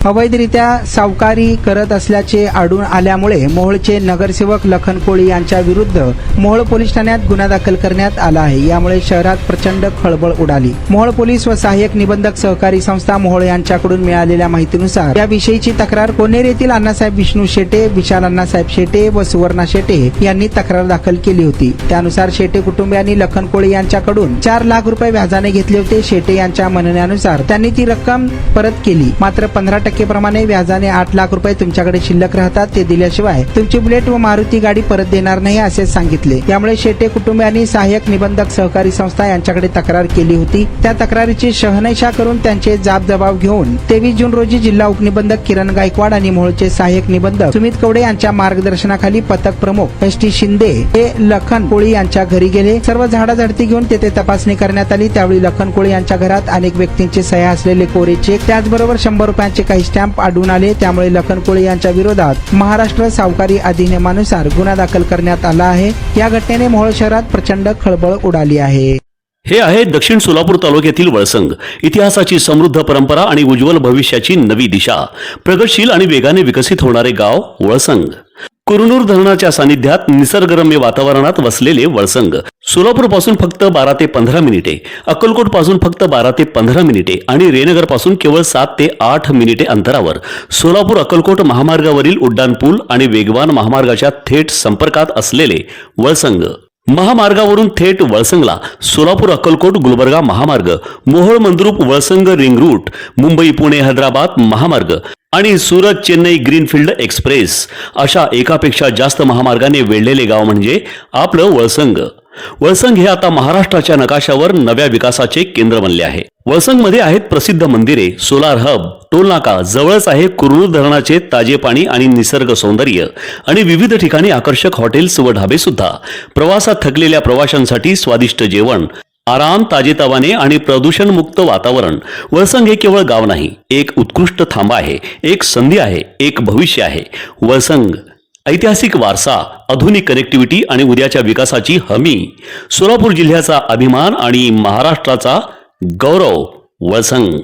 अवैधरित्या सावकारी करत असल्याचे आढळून आल्यामुळे मोहोळचे नगरसेवक लखन कोळी यांच्या विरुद्ध मोहोळ पोलीस ठाण्यात गुन्हा दाखल करण्यात आला आहे। यामुळे शहरात प्रचंड खळबळ उडाली। मोहोळ पोलीस व सहाय्यक निबंधक सहकारी संस्था मोहोळ यांच्याकडून मिळालेल्या माहितीनुसार याविषयीची तक्रार कोनेर येथील अण्णासाहेब विष्णू शेटे, विशाल अण्णासाहेब शेटे व सुवर्णा शेटे यांनी तक्रार दाखल केली होती। त्यानुसार शेटे कुटुंबियांनी लखन कोळी यांच्याकडून 4 लाख रुपये व्याजाने घेतले होते। शेटे यांच्या म्हणण्यानुसार त्यांनी ती रक्कम परत केली, मात्र 15% प्रमाणे व्याजाने 8 लाख रुपये तुमच्याकडे शिल्लक राहतात, ते दिल्याशिवाय तुमची बुलेट व मारुती गाडी परत देणार नाही असे सांगितले। त्यामुळे शेटे कुटुंबियांनी सहाय्यक निबंधक सहकारी संस्था यांच्याकडे तक्रार केली होती। त्या तक्रारीची शहानिशा करून त्यांचे जबाब घेऊन 23 जून रोजी जिल्हा उपनिबंधक किरण गायकवाड आणि मोहोळचे सहाय्यक निबंधक सुमित कवडे यांच्या मार्गदर्शनाखाली पथक प्रमुख एस.टी. शिंदे हे लखन कोळी यांच्या घरी गेले। सर्व झाडाझडती घेऊन तेथे तपासणी करण्यात आली। त्यावेळी लखन कोळी यांच्या घरात अनेक व्यक्तींचे सह्या असलेले कोरे चेक, त्याचबरोबर 100 रुपयांचे काही स्टॅम्प आढळून आले। त्यामुळे लखन कोळी यांच्या विरोधात महाराष्ट्र सावकारी अधिनियमानुसार गुन्हा दाखल करण्यात आला आहे। या घटनेने मोहोळ शहरात प्रचंड खळबळ उडाली आहे। हे आहे दक्षिण सोलापूर तालुक्यातील वळसंग। इतिहासाची समृद्ध परंपरा आणि उज्ज्वल भविष्याची नवी दिशा, प्रगतशील आणि वेगाने विकसित होणारे गाव वळसंग। कुरनूर धरणाच्या सानिध्यात निसर्गरम्य वातावरणात वसलेले वळसंग सोलापूर पासून फक्त 12 ते 15 मिनिटे, अक्कलकोट पासून फक्त 12 ते 15 मिनिटे आणि रेणनगर पासून केवळ 7 ते 8 मिनिटे अंतरावर सोलापूर अक्कलकोट महामार्गावरील उड्डाण पूल आणि वेगवान महामार्गाच्या थेट संपर्कात असलेले वळसंग। महामार्गावरून थेट वळसंगला सोलापूर अक्कलकोट गुलबर्गा महामार्ग, मोहोळ मंद्रुप वळसंग रिंग रूट, मुंबई पुणे हैदराबाद महामार्ग आणि सुरत चेन्नई ग्रीनफील्ड एक्सप्रेस अशा एकापेक्षा जास्त महामार्गाने वेढलेले गाव म्हणजे आपलं वळसंग। वळसंग हे आता महाराष्ट्राच्या नकाशावर नव्या विकासाचे केंद्र बनले आहे। वळसंग मध्ये आहेत प्रसिद्ध मंदिरे, सोलार हब, टोलनाका, जवळच आहे कुरनूर धरणाचे ताजे पाणी आणि निसर्ग सौंदर्य आणि विविध ठिकाणी आकर्षक हॉटेल्स व ढाबे सुद्धा। प्रवासात थकलेल्या प्रवाशांसाठी स्वादिष्ट जेवण, आराम, ताजेतवाने आणि प्रदूषण मुक्त वातावरण। वळसंग हे केवळ गाव नाही, एक उत्कृष्ट थांबा आहे, एक संधी आहे, एक भविष्य आहे। वळसंग ऐतिहासिक वारसा, आधुनिक कनेक्टिव्हिटी आणि उद्याच्या विकासाची हमी। सोलापूर जिल्ह्याचा अभिमान आणि महाराष्ट्राचा गौरव वळसंग।